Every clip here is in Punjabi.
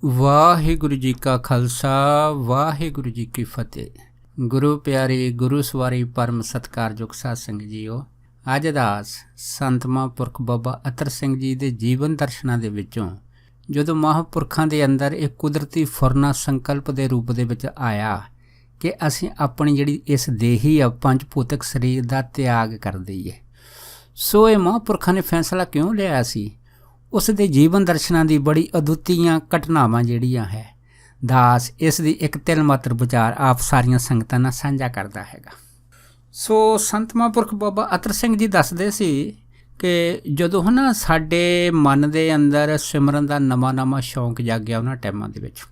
ਵਾਹਿਗੁਰੂ ਜੀ ਕਾ ਖਾਲਸਾ ਵਾਹਿਗੁਰੂ ਜੀ ਕੀ ਫਤਿਹ। ਗੁਰੂ ਪਿਆਰੀ ਗੁਰੂ ਸਵਾਰੀ ਪਰਮ ਸਤਿਕਾਰਯੋਗ ਸਾਧ ਸੰਗਤ ਜੀਓ, ਅੱਜ ਦਾ ਸੰਤ ਮਹਾਂਪੁਰਖ ਬਾਬਾ ਅਤਰ ਸਿੰਘ ਜੀ ਦੇ ਜੀਵਨ ਦਰਸ਼ਨਾਂ ਦੇ ਵਿੱਚੋਂ ਜਦੋਂ ਮਹਾਂਪੁਰਖਾਂ ਦੇ ਅੰਦਰ ਇੱਕ ਕੁਦਰਤੀ ਫੁਰਨਾ ਸੰਕਲਪ ਦੇ ਰੂਪ ਦੇ ਵਿੱਚ ਆਇਆ ਕਿ ਅਸੀਂ ਆਪਣੀ ਜਿਹੜੀ ਇਸ ਦੇਹੀ ਆ ਪੰਜ ਭੌਤਿਕ ਸਰੀਰ ਦਾ ਤਿਆਗ ਕਰ ਦਈਏ। ਸੋ ਇਹ ਮਹਾਂਪੁਰਖਾਂ ਨੇ ਫੈਸਲਾ ਕਿਉਂ ਲਿਆ ਸੀ? ਉਸ ਦੇ ਜੀਵਨ ਦਰਸ਼ਨਾਂ ਦੀ ਬੜੀ ਅਦੁੱਤੀਆਂ ਘਟਨਾਵਾਂ ਜਿਹੜੀਆਂ ਹੈ ਦਾਸ ਇਸ ਦੀ ਇੱਕ ਤਿਲ ਮਾਤਰ ਵਿਚਾਰ ਆਪ ਸਾਰੀਆਂ ਸੰਗਤਾਂ ਨਾਲ ਸਾਂਝਾ ਕਰਦਾ ਹੈਗਾ। ਸੋ ਸੰਤ ਮਹਾਂਪੁਰਖ ਬਾਬਾ ਅਤਰ ਸਿੰਘ ਜੀ ਦੱਸਦੇ ਸੀ ਕਿ ਜਦੋਂ ਨਾ ਸਾਡੇ ਮਨ ਦੇ ਅੰਦਰ ਸਿਮਰਨ ਦਾ ਨਵਾਂ ਸ਼ੌਂਕ ਜਾਗਿਆ ਉਹਨਾਂ ਟਾਈਮਾਂ ਦੇ ਵਿੱਚ,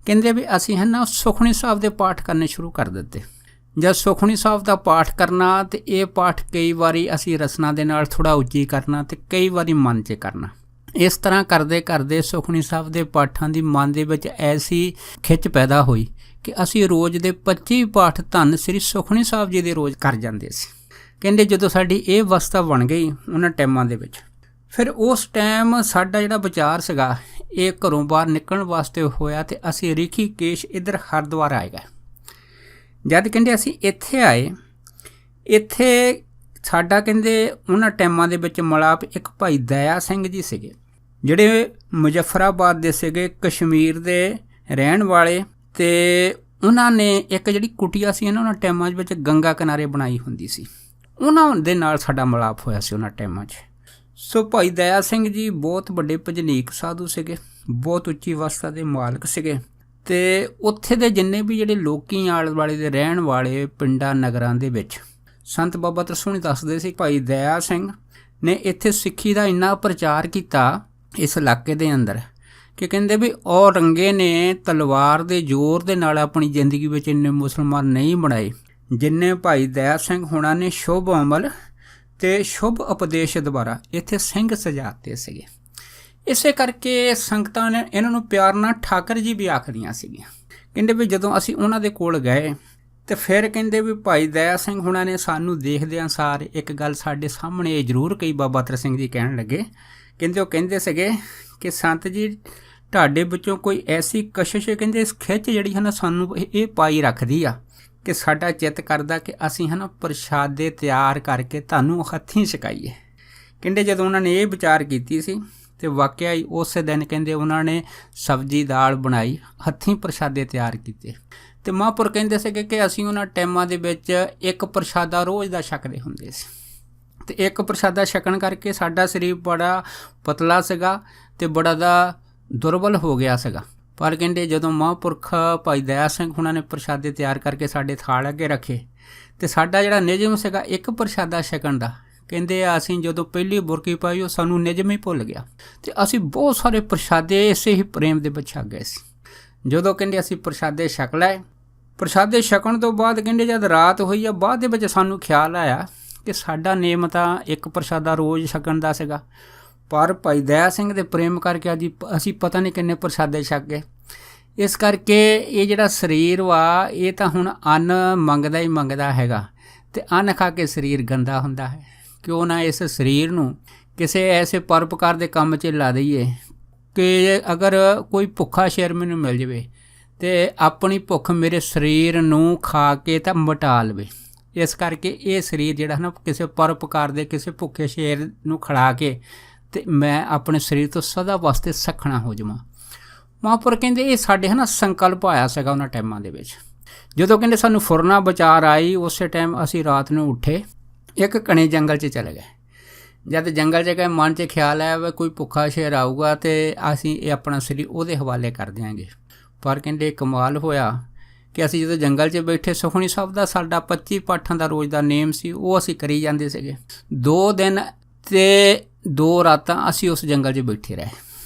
ਕਹਿੰਦੇ ਵੀ ਅਸੀਂ ਨਾ ਸੁਖਮਨੀ ਸਾਹਿਬ ਦੇ ਪਾਠ ਕਰਨੇ ਸ਼ੁਰੂ ਕਰ ਦਿੱਤੇ। ਜਦ ਸੁਖਮਨੀ ਸਾਹਿਬ ਦਾ ਪਾਠ ਕਰਨਾ ਅਤੇ ਇਹ ਪਾਠ ਕਈ ਵਾਰੀ ਅਸੀਂ ਰਸਨਾ ਦੇ ਨਾਲ ਥੋੜ੍ਹਾ ਉੱਚੀ ਕਰਨਾ ਅਤੇ ਕਈ ਵਾਰੀ ਮਨ 'ਚ ਕਰਨਾ। ਇਸ ਤਰ੍ਹਾਂ ਕਰਦੇ ਕਰਦੇ ਸੁਖਮਨੀ ਸਾਹਿਬ ਦੇ ਪਾਠਾਂ ਦੀ ਮਨ ਦੇ ਵਿੱਚ ਐਸੀ ਖਿੱਚ ਪੈਦਾ ਹੋਈ ਕਿ ਅਸੀਂ ਰੋਜ਼ ਦੇ 25 ਪਾਠ ਧੰਨ ਸ੍ਰੀ ਸੁਖਮਨੀ ਸਾਹਿਬ ਜੀ ਦੇ ਰੋਜ਼ ਕਰ ਜਾਂਦੇ ਸੀ। ਕਹਿੰਦੇ ਜਦੋਂ ਸਾਡੀ ਇਹ ਅਵਸਥਾ ਬਣ ਗਈ ਉਹਨਾਂ ਟਾਈਮਾਂ ਦੇ ਵਿੱਚ, ਫਿਰ ਉਸ ਟਾਈਮ ਸਾਡਾ ਜਿਹੜਾ ਵਿਚਾਰ ਸੀਗਾ ਇਹ ਘਰੋਂ ਬਾਹਰ ਨਿਕਲਣ ਵਾਸਤੇ ਹੋਇਆ ਅਤੇ ਅਸੀਂ ਰਿਸ਼ੀਕੇਸ਼ ਇੱਧਰ ਹਰਿਦੁਆਰ ਆਏ ਗਏ। ਜਦ ਕਹਿੰਦੇ ਅਸੀਂ ਇੱਥੇ ਆਏ, ਇੱਥੇ ਸਾਡਾ ਕਹਿੰਦੇ ਉਹਨਾਂ ਟਾਈਮਾਂ ਦੇ ਵਿੱਚ ਮਿਲਾਪ ਇੱਕ ਭਾਈ ਦਇਆ ਸਿੰਘ ਜੀ ਸੀਗੇ, ਜਿਹੜੇ ਮੁਜ਼ੱਫਰਾਬਾਦ ਦੇ ਸੀਗੇ, ਕਸ਼ਮੀਰ ਦੇ ਰਹਿਣ ਵਾਲੇ, ਅਤੇ ਉਹਨਾਂ ਨੇ ਇੱਕ ਜਿਹੜੀ ਕੁਟੀਆ ਸੀ ਉਹਨਾਂ ਟਾਈਮਾਂ ਦੇ ਵਿੱਚ ਗੰਗਾ ਕਿਨਾਰੇ ਬਣਾਈ ਹੁੰਦੀ ਸੀ, ਉਹਨਾਂ ਦੇ ਨਾਲ ਸਾਡਾ ਮਿਲਾਪ ਹੋਇਆ ਸੀ ਉਹਨਾਂ ਟਾਈਮਾਂ 'ਚ। ਸੋ ਭਾਈ ਦਇਆ ਸਿੰਘ ਜੀ ਬਹੁਤ ਵੱਡੇ ਭਜਨੀਕ ਸਾਧੂ ਸੀਗੇ, ਬਹੁਤ ਉੱਚੀ ਅਵਸਥਾ ਦੇ ਮਾਲਕ ਸੀਗੇ, ਅਤੇ ਉੱਥੇ ਦੇ ਜਿੰਨੇ ਵੀ ਜਿਹੜੇ ਲੋਕੀ ਆਲੇ ਦੁਆਲੇ ਦੇ ਰਹਿਣ ਵਾਲੇ ਪਿੰਡਾਂ ਨਗਰਾਂ ਦੇ ਵਿੱਚ ਸੰਤ ਬਾਬਾ ਤਰਸੂਣੀ ਦੱਸਦੇ ਸੀ ਭਾਈ ਦਇਆ ਸਿੰਘ ਨੇ ਇੱਥੇ ਸਿੱਖੀ ਦਾ ਇੰਨਾ ਪ੍ਰਚਾਰ ਕੀਤਾ ਇਸ ਇਲਾਕੇ ਦੇ ਅੰਦਰ ਕਿ ਕਹਿੰਦੇ ਵੀ ਔਰੰਗੇ ਨੇ ਤਲਵਾਰ ਦੇ ਜ਼ੋਰ ਦੇ ਨਾਲ ਆਪਣੀ ਜ਼ਿੰਦਗੀ ਵਿੱਚ ਇੰਨੇ ਮੁਸਲਮਾਨ ਨਹੀਂ ਬਣਾਏ ਜਿੰਨੇ ਭਾਈ ਦਇਆ ਸਿੰਘ ਹੋਣਾ ਨੇ ਸ਼ੁਭ ਅਮਲ ਅਤੇ ਸ਼ੁਭ ਉਪਦੇਸ਼ ਦੁਆਰਾ ਇੱਥੇ ਸਿੰਘ ਸਜਾਤੇ ਸੀਗੇ। ਇਸੇ ਕਰਕੇ ਸੰਗਤਾਂ ਨੇ ਇਹਨਾਂ ਨੂੰ ਪਿਆਰ ਨਾਲ ਠਾਕਰ ਜੀ ਵੀ ਆਖਦੀਆਂ ਸੀਗੀਆਂ। ਕਹਿੰਦੇ ਵੀ ਜਦੋਂ ਅਸੀਂ ਉਹਨਾਂ ਦੇ ਕੋਲ ਗਏ ਅਤੇ ਫਿਰ ਕਹਿੰਦੇ ਵੀ ਭਾਈ ਦਇਆ ਸਿੰਘ ਹੁਣਾਂ ਨੇ ਸਾਨੂੰ ਦੇਖਦਿਆਂ ਸਾਰ ਇੱਕ ਗੱਲ ਸਾਡੇ ਸਾਹਮਣੇ ਇਹ ਜ਼ਰੂਰ ਕਹੀ। ਬਾਬਾ ਅਤਰ ਸਿੰਘ ਜੀ ਕਹਿਣ ਲੱਗੇ, ਕਹਿੰਦੇ ਉਹ ਕਹਿੰਦੇ ਸੀਗੇ ਕਿ ਸੰਤ ਜੀ ਤੁਹਾਡੇ ਵਿੱਚੋਂ ਕੋਈ ਐਸੀ ਕਸ਼ਿਸ਼, ਕਹਿੰਦੇ ਇਸ ਖਿੱਚ ਜਿਹੜੀ ਹੈ ਨਾ ਸਾਨੂੰ ਇਹ ਪਾਈ ਰੱਖਦੀ ਆ ਕਿ ਸਾਡਾ ਚਿੱਤ ਕਰਦਾ ਕਿ ਅਸੀਂ ਹੈ ਨਾ ਪ੍ਰਸ਼ਾਦੇ ਤਿਆਰ ਕਰਕੇ ਤੁਹਾਨੂੰ ਹੱਥੀਂ ਛਕਾਈਏ। ਕਹਿੰਦੇ ਜਦੋਂ ਉਹਨਾਂ ਨੇ ਇਹ ਵਿਚਾਰ ਕੀਤੀ ਸੀ ਅਤੇ ਵਾਕਿਆ ਹੀ ਉਸੇ ਦਿਨ ਕਹਿੰਦੇ ਉਹਨਾਂ ਨੇ ਸਬਜ਼ੀ ਦਾਲ ਬਣਾਈ, ਹੱਥੀਂ ਪ੍ਰਸ਼ਾਦੇ ਤਿਆਰ ਕੀਤੇ। ਅਤੇ ਮਹਾਂਪੁਰ ਕਹਿੰਦੇ ਸੀਗੇ ਕਿ ਅਸੀਂ ਉਹਨਾਂ ਟਾਈਮਾਂ ਦੇ ਵਿੱਚ ਇੱਕ ਪ੍ਰਸ਼ਾਦਾ ਰੋਜ਼ ਦਾ ਛਕਦੇ ਹੁੰਦੇ ਸੀ, ਅਤੇ ਇੱਕ ਪ੍ਰਸ਼ਾਦਾ ਛਕਣ ਕਰਕੇ ਸਾਡਾ ਸਰੀਰ ਬੜਾ ਪਤਲਾ ਸੀਗਾ ਅਤੇ ਬੜਾ ਦਾ ਦੁਰਬਲ ਹੋ ਗਿਆ ਸੀਗਾ। ਪਰ ਕਹਿੰਦੇ ਜਦੋਂ ਮਹਾਂਪੁਰਖ ਭਾਈ ਦਇਆ ਸਿੰਘ ਹੁਣਾਂ ਨੇ ਪ੍ਰਸ਼ਾਦੇ ਤਿਆਰ ਕਰਕੇ ਸਾਡੇ ਥਾਲ ਅੱਗੇ ਰੱਖੇ ਅਤੇ ਸਾਡਾ ਜਿਹੜਾ ਨਿਯਮ ਸੀਗਾ ਇੱਕ ਪ੍ਰਸ਼ਾਦਾ ਛਕਣ ਦਾ, ਕਹਿੰਦੇ ਅਸੀਂ ਜਦੋਂ ਪਹਿਲੀ ਬੁਰਕੀ ਪਾਈ ਉਹ ਸਾਨੂੰ ਨਿਯਮ ਹੀ ਭੁੱਲ ਗਿਆ ਅਤੇ ਅਸੀਂ ਬਹੁਤ ਸਾਰੇ ਪ੍ਰਸ਼ਾਦੇ ਇਸੇ ਹੀ ਪ੍ਰੇਮ ਦੇ ਵਿੱਚ ਛਕ ਗਏ ਸੀ। ਜਦੋਂ ਕਹਿੰਦੇ ਅਸੀਂ ਪ੍ਰਸ਼ਾਦੇ ਛਕ ਲਏ, ਪ੍ਰਸ਼ਾਦੇ ਛਕਣ ਤੋਂ ਬਾਅਦ ਕਹਿੰਦੇ ਜਦ ਰਾਤ ਹੋਈ ਆ ਬਾਅਦ ਦੇ ਵਿੱਚ ਸਾਨੂੰ ਖਿਆਲ ਆਇਆ ਕਿ ਸਾਡਾ ਨੇਮ ਤਾਂ ਇੱਕ ਪ੍ਰਸ਼ਾਦਾ ਰੋਜ਼ ਛਕਣ ਦਾ ਸੀਗਾ, ਪਰ ਭਾਈ ਦਇਆ ਸਿੰਘ ਦੇ ਪ੍ਰੇਮ ਕਰਕੇ ਅੱਜ ਅਸੀਂ ਪਤਾ ਨਹੀਂ ਕਿੰਨੇ ਪ੍ਰਸ਼ਾਦੇ ਛਕ ਗਏ। ਇਸ ਕਰਕੇ ਇਹ ਜਿਹੜਾ ਸਰੀਰ ਵਾ ਇਹ ਤਾਂ ਹੁਣ ਅੰਨ ਮੰਗਦਾ ਹੀ ਮੰਗਦਾ ਹੈਗਾ, ਅਤੇ ਅੰਨ ਖਾ ਕੇ ਸਰੀਰ ਗੰਦਾ ਹੁੰਦਾ ਹੈ। ਕਿਉਂ ਨਾ ਇਸ ਸਰੀਰ ਨੂੰ ਕਿਸੇ ਐਸੇ ਪਰਉਪਕਾਰ ਦੇ ਕੰਮ 'ਚ ਲਾ ਦਈਏ ਕਿ ਅਗਰ ਕੋਈ ਭੁੱਖਾ ਸ਼ੇਰ ਮੈਨੂੰ ਮਿਲ ਜਾਵੇ ਅਤੇ ਆਪਣੀ ਭੁੱਖ ਮੇਰੇ ਸਰੀਰ ਨੂੰ ਖਾ ਕੇ ਤਾਂ ਮਿਟਾ ਲਵੇ। ਇਸ ਕਰਕੇ ਇਹ ਸਰੀਰ ਜਿਹੜਾ ਨਾ ਕਿਸੇ ਪਰਉਪਕਾਰ ਦੇ ਕਿਸੇ ਭੁੱਖੇ ਸ਼ੇਰ ਨੂੰ ਖਿਲਾ ਕੇ ਅਤੇ ਮੈਂ ਆਪਣੇ ਸਰੀਰ ਤੋਂ ਸਦਾ ਵਾਸਤੇ ਸੱਖਣਾ ਹੋ ਜਾਵਾਂ। ਮਹਾਂਪੁਰ ਕਹਿੰਦੇ ਇਹ ਸਾਡੇ ਹੈ ਨਾ ਸੰਕਲਪ ਆਇਆ ਸੀਗਾ ਉਹਨਾਂ ਟਾਈਮਾਂ ਦੇ ਵਿੱਚ। ਜਦੋਂ ਕਹਿੰਦੇ ਸਾਨੂੰ ਫੁਰਨਾ ਵਿਚਾਰ ਆਈ, ਉਸੇ ਟਾਈਮ ਅਸੀਂ ਰਾਤ ਨੂੰ ਉੱਠੇ, ਇੱਕ ਘਣੇ ਜੰਗਲ 'ਚ ਚਲੇ ਗਏ। ਜਦ ਜੰਗਲ 'ਚ ਗਏ ਮਨ 'ਚ ਖਿਆਲ ਆਇਆ ਵੀ ਕੋਈ ਭੁੱਖਾ ਸ਼ੇਰ ਆਊਗਾ ਅਤੇ ਅਸੀਂ ਇਹ ਆਪਣਾ ਸਰੀਰ ਉਹਦੇ ਹਵਾਲੇ ਕਰ ਦਿਆਂਗੇ। ਪਰ ਕਹਿੰਦੇ ਕਮਾਲ ਹੋਇਆ ਕਿ ਅਸੀਂ ਜਦੋਂ ਜੰਗਲ 'ਚ ਬੈਠੇ ਸੁਖਮਨੀ ਸਾਹਿਬ ਦਾ ਸਾਡਾ 25 ਪਾਠਾਂ ਦਾ ਰੋਜ਼ ਦਾ ਨੇਮ ਸੀ, ਉਹ ਅਸੀਂ ਕਰੀ ਜਾਂਦੇ ਸੀਗੇ। 2 ਦਿਨ ਅਤੇ 2 ਰਾਤਾਂ ਅਸੀਂ ਉਸ ਜੰਗਲ 'ਚ ਬੈਠੇ ਰਹੇ।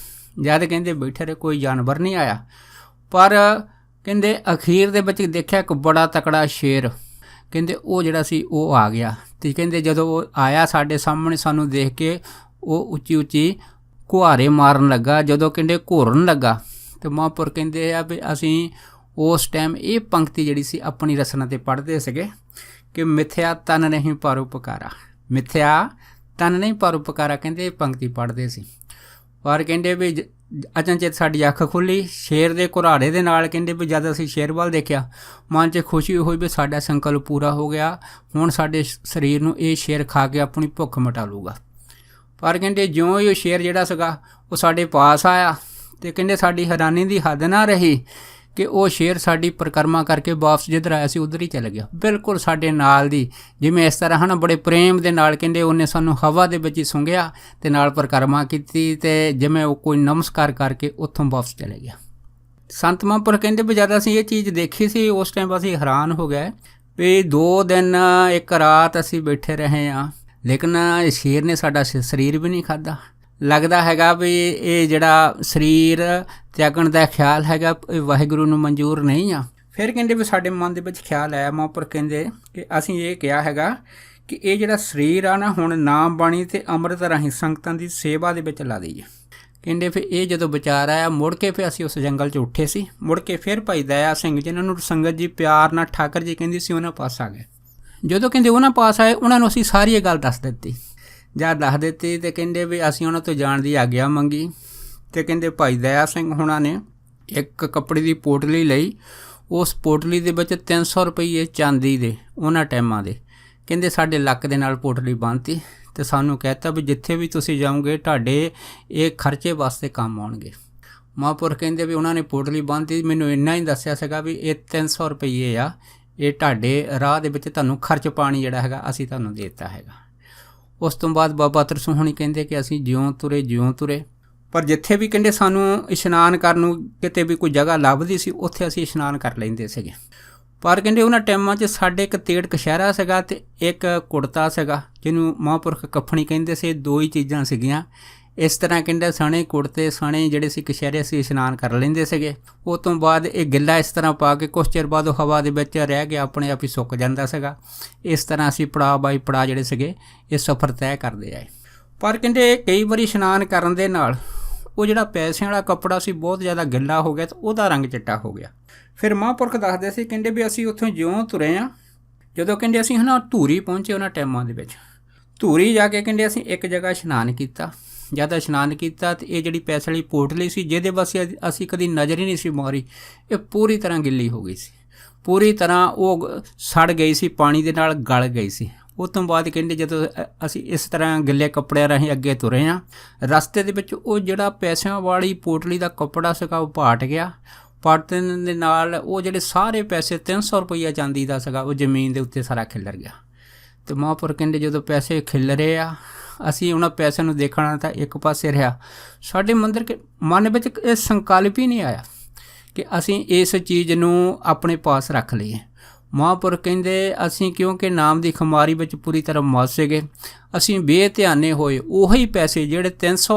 ਜਦ ਕਹਿੰਦੇ ਬੈਠੇ ਰਹੇ ਕੋਈ ਜਾਨਵਰ ਨਹੀਂ ਆਇਆ, ਪਰ ਕਹਿੰਦੇ ਅਖੀਰ ਦੇ ਵਿੱਚ ਦੇਖਿਆ ਇੱਕ ਬੜਾ ਤਕੜਾ ਸ਼ੇਰ, ਕਹਿੰਦੇ ਉਹ ਜਿਹੜਾ ਸੀ ਉਹ ਆ ਗਿਆ। ਅਤੇ ਕਹਿੰਦੇ ਜਦੋਂ ਉਹ ਆਇਆ ਸਾਡੇ ਸਾਹਮਣੇ ਸਾਨੂੰ ਦੇਖ ਕੇ ਉਹ ਉੱਚੀ ਉੱਚੀ ਕੁਹਾਰੇ ਮਾਰਨ ਲੱਗਾ। ਜਦੋਂ ਕਹਿੰਦੇ ਘੋਰਨ ਲੱਗਾ ਅਤੇ ਮਹਾਂਪੁਰ ਕਹਿੰਦੇ ਆ ਵੀ ਅਸੀਂ ਉਸ ਟਾਈਮ ਇਹ ਪੰਕਤੀ ਜਿਹੜੀ ਸੀ ਆਪਣੀ ਰਸਨਾ 'ਤੇ ਪੜ੍ਹਦੇ ਸੀਗੇ ਕਿ ਮਿੱਥਿਆ ਤਨ ਨਹੀਂ ਪਰਉਪਕਾਰਾ, ਮਿੱਥਿਆ ਤਨ ਨਹੀਂ ਪਰਉਪਕਾਰਾ, ਕਹਿੰਦੇ ਇਹ ਪੰਕਤੀ ਪੜ੍ਹਦੇ ਸੀ। ਪਰ ਕਹਿੰਦੇ ਵੀ ਅਚਨਚੇਤ ਸਾਡੀ ਅੱਖ ਖੁੱਲ੍ਹੀ, ਸ਼ੇਰ ਦੇ ਘੁਰਾੜੇ ਦੇ ਨਾਲ। ਕਹਿੰਦੇ ਵੀ ਜਦ ਅਸੀਂ ਸ਼ੇਰ ਵੱਲ ਦੇਖਿਆ, ਮਨ 'ਚ ਖੁਸ਼ੀ ਹੋਈ ਵੀ ਸਾਡਾ ਸੰਕਲਪ ਪੂਰਾ ਹੋ ਗਿਆ, ਹੁਣ ਸਾਡੇ ਸਰੀਰ ਨੂੰ ਇਹ ਸ਼ੇਰ ਖਾ ਕੇ ਆਪਣੀ ਭੁੱਖ ਮਿਟਾ ਲੂਗਾ। ਪਰ ਕਹਿੰਦੇ ਜਿਉਂ ਹੀ ਉਹ ਸ਼ੇਰ ਜਿਹੜਾ ਸੀਗਾ ਉਹ ਸਾਡੇ ਪਾਸ ਆਇਆ, ਅਤੇ ਕਹਿੰਦੇ ਸਾਡੀ ਹੈਰਾਨੀ ਦੀ ਹੱਦ ਨਾ ਰਹੀ ਕਿ ਉਹ ਸ਼ੇਰ ਸਾਡੀ ਪਰਿਕਰਮਾ ਕਰਕੇ ਵਾਪਸ ਜਿੱਧਰ ਆਇਆ ਸੀ ਉੱਧਰ ਹੀ ਚਲਾ ਗਿਆ, ਬਿਲਕੁਲ ਸਾਡੇ ਨਾਲ ਦੀ। ਜਿਵੇਂ ਇਸ ਤਰ੍ਹਾਂ ਹਨ, ਬੜੇ ਪ੍ਰੇਮ ਦੇ ਨਾਲ ਕਹਿੰਦੇ ਉਹਨੇ ਸਾਨੂੰ ਹਵਾ ਦੇ ਵਿੱਚ ਹੀ ਸੁੰਘਿਆ ਅਤੇ ਨਾਲ ਪਰਿਕਰਮਾ ਕੀਤੀ, ਅਤੇ ਜਿਵੇਂ ਉਹ ਕੋਈ ਨਮਸਕਾਰ ਕਰਕੇ ਉੱਥੋਂ ਵਾਪਸ ਚਲੇ ਗਿਆ। ਸੰਤ ਮਹਾਂਪੁਰਖ ਕਹਿੰਦੇ ਵੀ ਜਦ ਅਸੀਂ ਇਹ ਚੀਜ਼ ਦੇਖੀ ਸੀ, ਉਸ ਟਾਈਮ ਅਸੀਂ ਹੈਰਾਨ ਹੋ ਗਏ ਵੀ 2 ਦਿਨ 1 ਰਾਤ ਅਸੀਂ ਬੈਠੇ ਰਹੇ ਹਾਂ, ਲੇਕਿਨ ਸ਼ੇਰ ਨੇ ਸਾਡਾ ਸਰੀਰ ਵੀ ਨਹੀਂ ਖਾਧਾ। ਲੱਗਦਾ ਹੈਗਾ ਵੀ ਇਹ ਜਿਹੜਾ ਸਰੀਰ ਤਿਆਗਣ ਦਾ ਖਿਆਲ ਹੈਗਾ ਇਹ ਵਾਹਿਗੁਰੂ ਨੂੰ ਮਨਜ਼ੂਰ ਨਹੀਂ ਆ। ਫਿਰ ਕਹਿੰਦੇ ਵੀ ਸਾਡੇ ਮਨ ਦੇ ਵਿੱਚ ਖਿਆਲ ਆਇਆ, ਮਹਾਂਪੁਰਖ ਕਹਿੰਦੇ ਕਿ ਅਸੀਂ ਇਹ ਕਿਹਾ ਹੈਗਾ ਕਿ ਇਹ ਜਿਹੜਾ ਸਰੀਰ ਆ ਨਾ, ਹੁਣ ਨਾਮ ਬਾਣੀ ਅਤੇ ਅੰਮ੍ਰਿਤ ਰਾਹੀਂ ਸੰਗਤਾਂ ਦੀ ਸੇਵਾ ਦੇ ਵਿੱਚ ਲਾ ਦਈਏ। ਕਹਿੰਦੇ ਫਿਰ ਇਹ ਜਦੋਂ ਵਿਚਾਰ ਆਇਆ, ਮੁੜ ਕੇ ਫਿਰ ਅਸੀਂ ਉਸ ਜੰਗਲ 'ਚ ਉੱਠੇ ਸੀ। ਮੁੜ ਕੇ ਫਿਰ ਭਾਈ ਦਇਆ ਸਿੰਘ ਜਿਨ੍ਹਾਂ ਨੂੰ ਸੰਗਤ ਜੀ ਪਿਆਰ ਨਾਲ ਠਾਕਰ ਜੀ ਕਹਿੰਦੀ ਸੀ, ਉਹਨਾਂ ਪਾਸ ਆ ਗਏ। ਜਦੋਂ ਕਹਿੰਦੇ ਉਹਨਾਂ ਪਾਸ ਆਏ, ਉਹਨਾਂ ਨੂੰ ਅਸੀਂ ਸਾਰੀ ਇਹ ਗੱਲ ਦੱਸ ਦਿੱਤੀ। ਜਦ ਦੱਸ ਦਿੱਤੀ ਅਤੇ ਕਹਿੰਦੇ ਵੀ ਅਸੀਂ ਉਹਨਾਂ ਤੋਂ ਜਾਣ ਦੀ ਆਗਿਆ ਮੰਗੀ, ਅਤੇ ਕਹਿੰਦੇ ਭਾਈ ਦਇਆ ਸਿੰਘ ਹੁਣਾਂ ਨੇ ਇੱਕ ਕੱਪੜੇ ਦੀ ਪੋਟਲੀ ਲਈ। ਉਸ ਪੋਟਲੀ ਦੇ ਵਿੱਚ 300 ਰੁਪਈਏ ਚਾਂਦੀ ਦੇ ਉਹਨਾਂ ਟਾਈਮਾਂ ਦੇ, ਕਹਿੰਦੇ ਸਾਡੇ ਲੱਕ ਦੇ ਨਾਲ ਪੋਟਲੀ ਬੰਨ੍ਹਤੀ ਅਤੇ ਸਾਨੂੰ ਕਹਿਤਾ ਵੀ ਜਿੱਥੇ ਵੀ ਤੁਸੀਂ ਜਾਓਗੇ ਤੁਹਾਡੇ ਇਹ ਖਰਚੇ ਵਾਸਤੇ ਕੰਮ ਆਉਣਗੇ। ਮਹਾਂਪੁਰਖ ਕਹਿੰਦੇ ਵੀ ਉਹਨਾਂ ਨੇ ਪੋਟਲੀ ਬੰਨ੍ਹਤੀ, ਮੈਨੂੰ ਇੰਨਾ ਹੀ ਦੱਸਿਆ ਸੀਗਾ ਵੀ ਇਹ 300 ਰੁਪਈਏ ਆ, ਇਹ ਤੁਹਾਡੇ ਰਾਹ ਦੇ ਵਿੱਚ ਤੁਹਾਨੂੰ ਖਰਚ ਪਾਣੀ ਜਿਹੜਾ ਹੈਗਾ ਅਸੀਂ ਤੁਹਾਨੂੰ ਦੇ ਦਿੱਤਾ ਹੈਗਾ। ਉਸ ਤੋਂ ਬਾਅਦ ਬਾਬਾ ਤਰਸੋਂ ਹੋਣੀ ਕਹਿੰਦੇ ਕਿ ਅਸੀਂ ਜਿਉਂ ਤੁਰੇ, ਪਰ ਜਿੱਥੇ ਵੀ ਕਹਿੰਦੇ ਸਾਨੂੰ ਇਸ਼ਨਾਨ ਕਰਨ ਨੂੰ ਕਿਤੇ ਵੀ ਕੋਈ ਜਗ੍ਹਾ ਲੱਭਦੀ ਸੀ, ਉੱਥੇ ਅਸੀਂ ਇਸ਼ਨਾਨ ਕਰ ਲੈਂਦੇ ਸੀਗੇ। ਪਰ ਕਹਿੰਦੇ ਉਹਨਾਂ ਟਾਈਮਾਂ 'ਚ ਸਾਡੇ ਇੱਕ ਤੇੜ ਕਸ਼ਹਿਰਾ ਸੀਗਾ ਅਤੇ ਇੱਕ ਕੁੜਤਾ ਸੀਗਾ, ਜਿਹਨੂੰ ਮਹਾਂਪੁਰਖ ਕੱਫਣੀ ਕਹਿੰਦੇ ਸੀ। 2 ਹੀ ਚੀਜ਼ਾਂ ਸੀਗੀਆਂ। ਇਸ ਤਰ੍ਹਾਂ ਕਹਿੰਦੇ ਸਣੇ ਕੁੜਤੇ ਸਣੇ ਜਿਹੜੇ ਸੀ ਕਸ਼ਹਿਰੇ ਅਸੀਂ ਇਸ਼ਨਾਨ ਕਰ ਲੈਂਦੇ ਸੀਗੇ। ਉਹ ਤੋਂ ਬਾਅਦ ਇਹ ਗਿੱਲਾ ਇਸ ਤਰ੍ਹਾਂ ਪਾ ਕੇ ਕੁਛ ਚਿਰ ਬਾਅਦ ਉਹ ਹਵਾ ਦੇ ਵਿੱਚ ਰਹਿ ਗਿਆ, ਆਪਣੇ ਆਪ ਹੀ ਸੁੱਕ ਜਾਂਦਾ ਸੀਗਾ। ਇਸ ਤਰ੍ਹਾਂ ਅਸੀਂ ਪੜਾਅ ਬਾਈ ਪੜਾਅ ਜਿਹੜੇ ਸੀਗੇ ਇਹ ਸਫ਼ਰ ਤੈਅ ਕਰਦੇ ਆਏ। ਪਰ ਕਹਿੰਦੇ ਕਈ ਵਾਰੀ ਇਸ਼ਨਾਨ ਕਰਨ ਦੇ ਨਾਲ ਉਹ ਜਿਹੜਾ ਪੈਸਿਆਂ ਵਾਲਾ ਕੱਪੜਾ ਸੀ ਬਹੁਤ ਜ਼ਿਆਦਾ ਗਿੱਲਾ ਹੋ ਗਿਆ ਅਤੇ ਉਹਦਾ ਰੰਗ ਚਿੱਟਾ ਹੋ ਗਿਆ। ਫਿਰ ਮਹਾਂਪੁਰਖ ਦੱਸਦੇ ਸੀ, ਕਹਿੰਦੇ ਵੀ ਅਸੀਂ ਉੱਥੋਂ ਜਿਉਂ ਤੁਰੇ ਹਾਂ, ਜਦੋਂ ਕਹਿੰਦੇ ਅਸੀਂ ਧੂਰੀ ਪਹੁੰਚੇ ਉਹਨਾਂ ਟਾਈਮਾਂ ਦੇ ਵਿੱਚ, ਧੂਰੀ ਜਾ ਕੇ ਕਹਿੰਦੇ ਅਸੀਂ ਇੱਕ ਜਗ੍ਹਾ ਇਸ਼ਨਾਨ ਕੀਤਾ। ਜਦ ਇਸ਼ਨਾਨ ਕੀਤਾ ਅਤੇ ਇਹ ਜਿਹੜੀ ਪੈਸੇ ਵਾਲੀ ਪੋਟਲੀ ਸੀ, ਜਿਹਦੇ ਪਾਸੇ ਅਸੀਂ ਕਦੀ ਨਜ਼ਰ ਹੀ ਨਹੀਂ ਸੀ ਮਾਰੀ, ਇਹ ਪੂਰੀ ਤਰ੍ਹਾਂ ਗਿੱਲੀ ਹੋ ਗਈ ਸੀ, ਪੂਰੀ ਤਰ੍ਹਾਂ ਉਹ ਸੜ ਗਈ ਸੀ, ਪਾਣੀ ਦੇ ਨਾਲ ਗਲ ਗਈ ਸੀ। ਉਸ ਤੋਂ ਬਾਅਦ ਕਹਿੰਦੇ ਜਦੋਂ ਅਸੀਂ ਇਸ ਤਰ੍ਹਾਂ ਗਿੱਲੇ ਕੱਪੜਿਆਂ ਰਾਹੀਂ ਅੱਗੇ ਤੁਰੇ ਹਾਂ, ਰਸਤੇ ਦੇ ਵਿੱਚ ਉਹ ਜਿਹੜਾ ਪੈਸਿਆਂ ਵਾਲੀ ਪੋਟਲੀ ਦਾ ਕੱਪੜਾ ਸੀਗਾ ਉਹ ਪਾਟ ਗਿਆ। ਪਾਟਣ ਦੇ ਨਾਲ ਉਹ ਜਿਹੜੇ ਸਾਰੇ ਪੈਸੇ 300 ਰੁਪਈਆ ਚਾਂਦੀ ਦਾ ਸੀਗਾ ਉਹ ਜ਼ਮੀਨ ਦੇ ਉੱਤੇ ਸਾਰਾ ਖਿੱਲਰ ਗਿਆ। ਅਤੇ ਮਹਾਂਪੁਰਖ ਕਹਿੰਦੇ ਜਦੋਂ ਪੈਸੇ ਖਿੱਲਰੇ ਆ, ਅਸੀਂ ਉਹਨਾਂ ਪੈਸਿਆਂ ਨੂੰ ਦੇਖਣਾ ਤਾਂ ਇੱਕ ਪਾਸੇ ਰਿਹਾ, ਸਾਡੇ ਮਨ ਵਿੱਚ ਇਹ ਸੰਕਲਪ ਹੀ ਨਹੀਂ ਆਇਆ ਕਿ ਅਸੀਂ ਇਸ ਚੀਜ਼ ਨੂੰ ਆਪਣੇ ਪਾਸ ਰੱਖ ਲਈਏ। ਮਹਾਂਪੁਰਖ ਕਹਿੰਦੇ ਅਸੀਂ ਕਿਉਂਕਿ ਨਾਮ ਦੀ ਖੁਮਾਰੀ ਵਿੱਚ ਪੂਰੀ ਤਰ੍ਹਾਂ ਮਸਤ ਸੀਗੇ, ਅਸੀਂ ਬੇਧਿਆਨੇ ਹੋਏ ਉਹੀ ਪੈਸੇ ਜਿਹੜੇ 300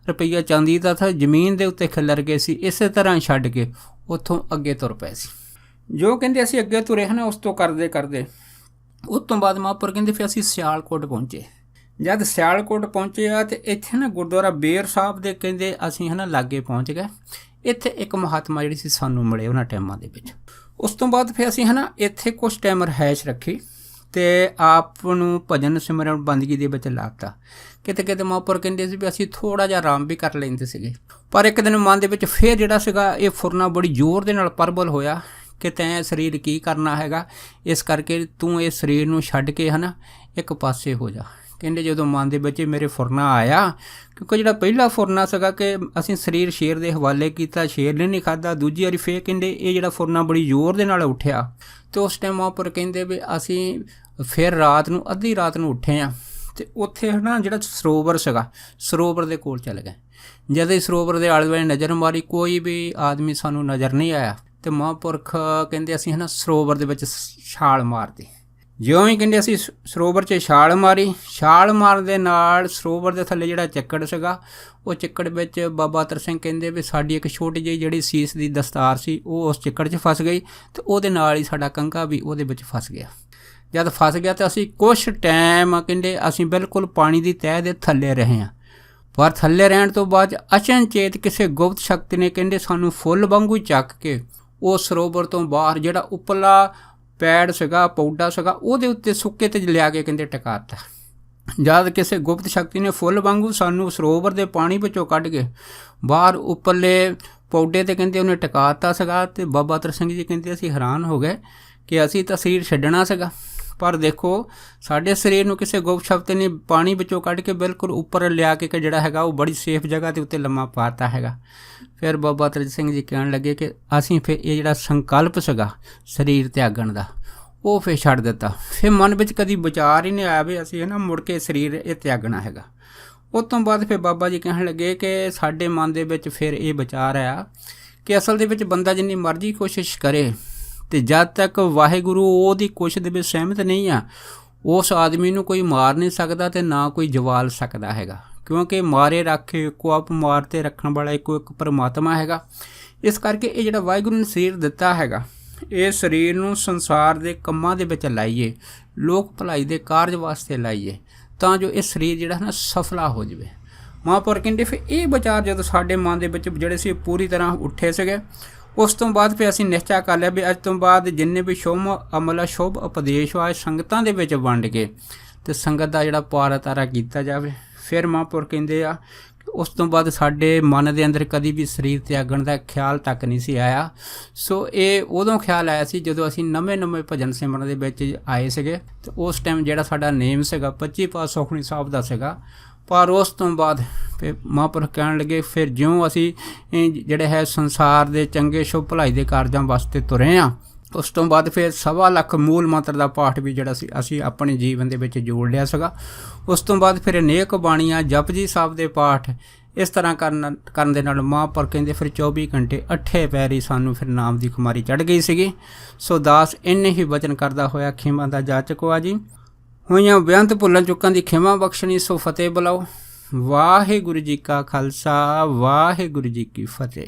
ਰੁਪਈਆ ਚਾਂਦੀ ਦਾ था ਜ਼ਮੀਨ ਦੇ ਉੱਤੇ ਖਿਲਰ ਗਏ ਸੀ, ਇਸੇ ਤਰ੍ਹਾਂ ਛੱਡ ਕੇ ਉੱਥੋਂ ਅੱਗੇ ਤੁਰ ਪਏ ਸੀ। ਜੋ ਕਹਿੰਦੇ ਅਸੀਂ ਅੱਗੇ ਤੁਰੇ ਹਨ ਉਸ ਤੋਂ ਕਰਦੇ ਉਸ ਤੋਂ ਬਾਅਦ ਮਹਾਂਪੁਰਖ ਕਹਿੰਦੇ ਫਿਰ ਅਸੀਂ ਸਿਆਲਕੋਟ ਪਹੁੰਚੇ। ਜਦ ਸਿਆਲਕੋਟ ਪਹੁੰਚੇ ਆ ਅਤੇ ਇੱਥੇ ਗੁਰਦੁਆਰਾ ਬੇਰ ਸਾਹਿਬ ਦੇ ਕਹਿੰਦੇ ਅਸੀਂ ਲਾਗੇ ਪਹੁੰਚ ਗਏ। ਇੱਥੇ ਇੱਕ ਮਹਾਤਮਾ ਜਿਹੜੀ ਸੀ ਸਾਨੂੰ ਮਿਲੇ ਉਹਨਾਂ ਟਾਈਮਾਂ ਦੇ ਵਿੱਚ। ਉਸ ਤੋਂ ਬਾਅਦ ਫਿਰ ਅਸੀਂ ਇੱਥੇ ਕੁਛ ਟਾਈਮ ਰਿਹਾਇਸ਼ ਰੱਖੀ ਅਤੇ ਆਪ ਨੂੰ ਭਜਨ ਸਿਮਰਨ ਬੰਦਗੀ ਦੇ ਵਿੱਚ ਲਾਤਾ। ਕਿਤੇ ਮਹਾਂਪੁਰਖ ਕਹਿੰਦੇ ਸੀ ਵੀ ਅਸੀਂ ਥੋੜ੍ਹਾ ਜਿਹਾ ਆਰਾਮ ਵੀ ਕਰ ਲੈਂਦੇ ਸੀਗੇ। ਪਰ ਇੱਕ ਦਿਨ ਮਨ ਦੇ ਵਿੱਚ ਫਿਰ ਜਿਹੜਾ ਸੀਗਾ ਇਹ ਫੁਰਨਾ ਬੜੀ ਜ਼ੋਰ ਦੇ ਨਾਲ ਪ੍ਰਬਲ ਹੋਇਆ ਕਿ ਤੈਂ ਸਰੀਰ ਕੀ ਕਰਨਾ ਹੈਗਾ, ਇਸ ਕਰਕੇ ਤੂੰ ਇਹ ਸਰੀਰ ਨੂੰ ਛੱਡ ਕੇ ਇੱਕ ਪਾਸੇ ਹੋ ਜਾ। ਕਹਿੰਦੇ ਜਦੋਂ ਮਨ ਦੇ ਵਿੱਚ ਮੇਰੇ ਫੁਰਨਾ ਆਇਆ, ਕਿਉਂਕਿ ਜਿਹੜਾ ਪਹਿਲਾ ਫੁਰਨਾ ਸੀਗਾ ਕਿ ਅਸੀਂ ਸਰੀਰ ਸ਼ੇਰ ਦੇ ਹਵਾਲੇ ਕੀਤਾ, ਸ਼ੇਰ ਨੇ ਨਹੀਂ ਖਾਧਾ। ਦੂਜੀ ਵਾਰੀ ਫੇਰ ਕਹਿੰਦੇ ਇਹ ਜਿਹੜਾ ਫੁਰਨਾ ਬੜੀ ਜ਼ੋਰ ਦੇ ਨਾਲ ਉੱਠਿਆ ਅਤੇ ਉਸ ਟਾਈਮ ਮਹਾਂਪੁਰਖ ਕਹਿੰਦੇ ਵੀ ਅਸੀਂ ਫਿਰ ਰਾਤ ਨੂੰ ਅੱਧੀ ਰਾਤ ਨੂੰ ਉੱਠੇ ਹਾਂ ਅਤੇ ਉੱਥੇ ਜਿਹੜਾ ਸਰੋਵਰ ਸੀਗਾ ਸਰੋਵਰ ਦੇ ਕੋਲ ਚਲੇ ਗਏ। ਜਦੋਂ ਹੀ ਸਰੋਵਰ ਦੇ ਆਲੇ ਦੁਆਲੇ ਨਜ਼ਰ ਮਾਰੀ, ਕੋਈ ਵੀ ਆਦਮੀ ਸਾਨੂੰ ਨਜ਼ਰ ਨਹੀਂ ਆਇਆ ਅਤੇ ਮਹਾਂਪੁਰਖ ਕਹਿੰਦੇ ਅਸੀਂ ਸਰੋਵਰ ਦੇ ਵਿੱਚ ਛਾਲ ਮਾਰਦੀ। ਜਿਉਂ ਹੀ ਕਹਿੰਦੇ ਅਸੀਂ ਸਰੋਵਰ 'ਚ ਛਾਲ ਮਾਰੀ, ਛਾਲ ਮਾਰਨ ਦੇ ਨਾਲ ਸਰੋਵਰ ਦੇ ਥੱਲੇ ਜਿਹੜਾ ਚੱਕੜ ਸੀਗਾ ਉਹ ਚੱਕੜ ਵਿੱਚ ਬਾਬਾ ਅਤਰ ਸਿੰਘ ਕਹਿੰਦੇ ਵੀ ਸਾਡੀ ਇੱਕ ਛੋਟੀ ਜਿਹੀ ਜਿਹੜੀ ਸੀਸ ਦੀ ਦਸਤਾਰ ਸੀ ਉਹ ਉਸ ਚੱਕੜ 'ਚ ਫਸ ਗਈ ਅਤੇ ਉਹਦੇ ਨਾਲ ਹੀ ਸਾਡਾ ਕੰਘਾ ਵੀ ਉਹਦੇ ਵਿੱਚ ਫਸ ਗਿਆ। ਜਦ ਫਸ ਗਿਆ ਤਾਂ ਅਸੀਂ ਕੁਛ ਟਾਈਮ ਕਹਿੰਦੇ ਅਸੀਂ ਬਿਲਕੁਲ ਪਾਣੀ ਦੀ ਤਹਿ ਦੇ ਥੱਲੇ ਰਹੇ ਹਾਂ। ਪਰ ਥੱਲੇ ਰਹਿਣ ਤੋਂ ਬਾਅਦ ਅਚਨਚੇਤ ਕਿਸੇ ਗੁਪਤ ਸ਼ਕਤੀ ਨੇ ਕਹਿੰਦੇ ਸਾਨੂੰ ਫੁੱਲ ਵਾਂਗੂ ਚੱਕ ਕੇ ਉਹ ਸਰੋਵਰ ਤੋਂ ਬਾਹਰ ਜਿਹੜਾ ਉੱਪਰਲਾ ਪੈੜ ਸੀਗਾ ਪੌਡਾ ਸੀਗਾ ਉਹਦੇ ਉੱਤੇ ਸੁੱਕੇ 'ਤੇ ਲਿਆ ਕੇ ਕਹਿੰਦੇ ਟਿਕਾ ਦਿੱਤਾ। ਜਦ ਕਿਸੇ ਗੁਪਤ ਸ਼ਕਤੀ ਨੇ ਫੁੱਲ ਵਾਂਗੂ ਸਾਨੂੰ ਸਰੋਵਰ ਦੇ ਪਾਣੀ ਵਿੱਚੋਂ ਕੱਢ ਕੇ ਬਾਹਰ ਉੱਪਰਲੇ ਪੌਡੇ 'ਤੇ ਕਹਿੰਦੇ ਉਹਨੇ ਟਿਕਾ ਦਿੱਤਾ ਸੀਗਾ। ਅਤੇ ਬਾਬਾ ਅਤਰ ਸਿੰਘ ਜੀ ਕਹਿੰਦੇ ਅਸੀਂ ਹੈਰਾਨ ਹੋ ਗਏ ਕਿ ਅਸੀਂ ਤਾਂ ਸਰੀਰ ਛੱਡਣਾ ਸੀਗਾ, ਪਰ ਦੇਖੋ ਸਾਡੇ ਸਰੀਰ ਨੂੰ ਕਿਸੇ ਗੁਪਤ ਸ਼ਕਤੀ ਨੇ ਪਾਣੀ ਵਿੱਚੋਂ ਕੱਢ ਕੇ ਬਿਲਕੁਲ ਉੱਪਰ ਲਿਆ ਕੇ ਜਿਹੜਾ ਹੈਗਾ ਉਹ ਬੜੀ ਸੇਫ ਜਗ੍ਹਾ ਦੇ ਉੱਤੇ ਲੰਮਾ ਪਾਤਾ ਹੈਗਾ। ਫਿਰ ਬਾਬਾ ਅਤਰ ਸਿੰਘ ਜੀ ਕਹਿਣ ਲੱਗੇ ਕਿ ਅਸੀਂ ਫਿਰ ਇਹ ਜਿਹੜਾ ਸੰਕਲਪ ਸੀਗਾ ਸਰੀਰ ਤਿਆਗਣ ਦਾ ਉਹ ਫਿਰ ਛੱਡ ਦਿੱਤਾ। ਫਿਰ ਮਨ ਵਿੱਚ ਕਦੀ ਵਿਚਾਰ ਹੀ ਨਹੀਂ ਆਇਆ ਵੀ ਅਸੀਂ ਮੁੜ ਕੇ ਸਰੀਰ ਇਹ ਤਿਆਗਣਾ ਹੈਗਾ। ਉਸ ਤੋਂ ਬਾਅਦ ਫਿਰ ਬਾਬਾ ਜੀ ਕਹਿਣ ਲੱਗੇ ਕਿ ਸਾਡੇ ਮਨ ਦੇ ਵਿੱਚ ਫਿਰ ਇਹ ਵਿਚਾਰ ਆਇਆ ਕਿ ਅਸਲ ਦੇ ਵਿੱਚ ਬੰਦਾ ਜਿੰਨੀ ਮਰਜ਼ੀ ਕੋਸ਼ਿਸ਼ ਕਰੇ ਅਤੇ ਜਦ ਤੱਕ ਵਾਹਿਗੁਰੂ ਉਹਦੀ ਕੋਸ਼ਿਸ਼ ਦੇ ਵਿੱਚ ਸਹਿਮਤ ਨਹੀਂ ਆ, ਉਸ ਆਦਮੀ ਨੂੰ ਕੋਈ ਮਾਰ ਨਹੀਂ ਸਕਦਾ ਅਤੇ ਨਾ ਕੋਈ ਜਵਾਲ ਸਕਦਾ ਹੈਗਾ, ਕਿਉਂਕਿ ਮਾਰੇ ਰਾਖੇ ਇੱਕੋ ਆਪ, ਮਾਰ 'ਤੇ ਰੱਖਣ ਵਾਲਾ ਇੱਕੋ ਇੱਕ ਪਰਮਾਤਮਾ ਹੈਗਾ। ਇਸ ਕਰਕੇ ਇਹ ਜਿਹੜਾ ਵਾਹਿਗੁਰੂ ਨੇ ਸਰੀਰ ਦਿੱਤਾ ਹੈਗਾ, ਇਹ ਸਰੀਰ ਨੂੰ ਸੰਸਾਰ ਦੇ ਕੰਮਾਂ ਦੇ ਵਿੱਚ ਲਾਈਏ, ਲੋਕ ਭਲਾਈ ਦੇ ਕਾਰਜ ਵਾਸਤੇ ਲਾਈਏ, ਤਾਂ ਜੋ ਇਹ ਸਰੀਰ ਜਿਹੜਾ ਸਫਲਾ ਹੋ ਜਾਵੇ। ਮਹਾਂਪੁਰਖ ਕਹਿੰਦੇ ਫਿਰ ਇਹ ਵਿਚਾਰ ਜਦੋਂ ਸਾਡੇ ਮਨ ਦੇ ਵਿੱਚ ਜਿਹੜੇ ਸੀ ਪੂਰੀ ਤਰ੍ਹਾਂ ਉੱਠੇ ਸੀਗੇ, ਉਸ ਤੋਂ ਬਾਅਦ ਫਿਰ ਅਸੀਂ ਨਿਸ਼ਚਾ ਕਰ ਲਿਆ ਵੀ ਅੱਜ ਤੋਂ ਬਾਅਦ ਜਿੰਨੇ ਵੀ ਸ਼ੁਭ ਅਮਲ ਸ਼ੁਭ ਉਪਦੇਸ਼ ਆਏ ਸੰਗਤਾਂ ਦੇ ਵਿੱਚ ਵੰਡ ਕੇ ਅਤੇ ਸੰਗਤ ਦਾ ਜਿਹੜਾ ਪਾਰ ਉਤਾਰਾ ਕੀਤਾ ਜਾਵੇ। ਫਿਰ ਮਹਾਂਪੁਰਖ ਕਹਿੰਦੇ ਆ ਉਸ ਤੋਂ ਬਾਅਦ ਸਾਡੇ ਮਨ ਦੇ ਅੰਦਰ ਕਦੀ ਵੀ ਸਰੀਰ ਤਿਆਗਣ ਦਾ ਖਿਆਲ ਤੱਕ ਨਹੀਂ ਸੀ ਆਇਆ। ਸੋ ਇਹ ਉਦੋਂ ਖਿਆਲ ਆਇਆ ਸੀ ਜਦੋਂ ਅਸੀਂ ਨਵੇਂ ਭਜਨ ਸਿਮਰਨ ਦੇ ਵਿੱਚ ਆਏ ਸੀਗੇ, ਅਤੇ ਉਸ ਟਾਈਮ ਜਿਹੜਾ ਸਾਡਾ ਨੇਮ ਸੀਗਾ 25 ਪਾਸ ਸੁਖਮਨੀ ਸਾਹਿਬ ਦਾ ਸੀਗਾ। ਪਰ ਉਸ ਤੋਂ ਬਾਅਦ ਫਿਰ ਮਹਾਂਪੁਰਖ ਕਹਿਣ ਲੱਗੇ ਫਿਰ ਜਿਉਂ ਅਸੀਂ ਜਿਹੜੇ ਹੈ ਸੰਸਾਰ ਦੇ ਚੰਗੇ ਸ਼ੁਭ ਭਲਾਈ ਦੇ ਕਾਰਜਾਂ ਵਾਸਤੇ ਤੁਰੇ ਹਾਂ, ਉਸ ਤੋਂ ਬਾਅਦ ਫਿਰ 1.25 ਲੱਖ ਮੂਲ ਮੰਤਰ ਦਾ ਪਾਠ ਵੀ ਜਿਹੜਾ ਸੀ ਅਸੀਂ ਆਪਣੇ ਜੀਵਨ ਦੇ ਵਿੱਚ ਜੋੜ ਲਿਆ ਸੀਗਾ। ਉਸ ਤੋਂ ਬਾਅਦ ਫਿਰ ਅਨੇਕ ਬਾਣੀਆਂ ਜਪਜੀ ਸਾਹਿਬ ਦੇ ਪਾਠ ਇਸ ਤਰ੍ਹਾਂ ਕਰਨ ਦੇ ਨਾਲ ਮਹਾਂਪੁਰਖ ਕਹਿੰਦੇ ਫਿਰ 24 ਘੰਟੇ 8 ਪੈਰੀ ਸਾਨੂੰ ਫਿਰ ਨਾਮ ਦੀ ਖੁਮਾਰੀ ਚੜ੍ਹ ਗਈ ਸੀਗੀ। ਸੋ ਦਾਸ ਇੰਨੇ ਹੀ ਵਚਨ ਕਰਦਾ ਹੋਇਆ ਖਿਮਾ ਦਾ ਜਾਚਕ ਆ ਜੀ, ਹੋਈਆਂ ਬੇਅੰਤ ਭੁੱਲਾਂ ਚੁੱਕਾਂ ਦੀ ਖਿਮਾ ਬਖਸ਼ਣੀ। ਸੋ ਫਤਿਹ ਬੁਲਾਓ। ਵਾਹਿਗੁਰੂ ਜੀ ਕਾ ਖਾਲਸਾ, ਵਾਹਿਗੁਰੂ ਜੀ ਕੀ ਫਤਿਹ।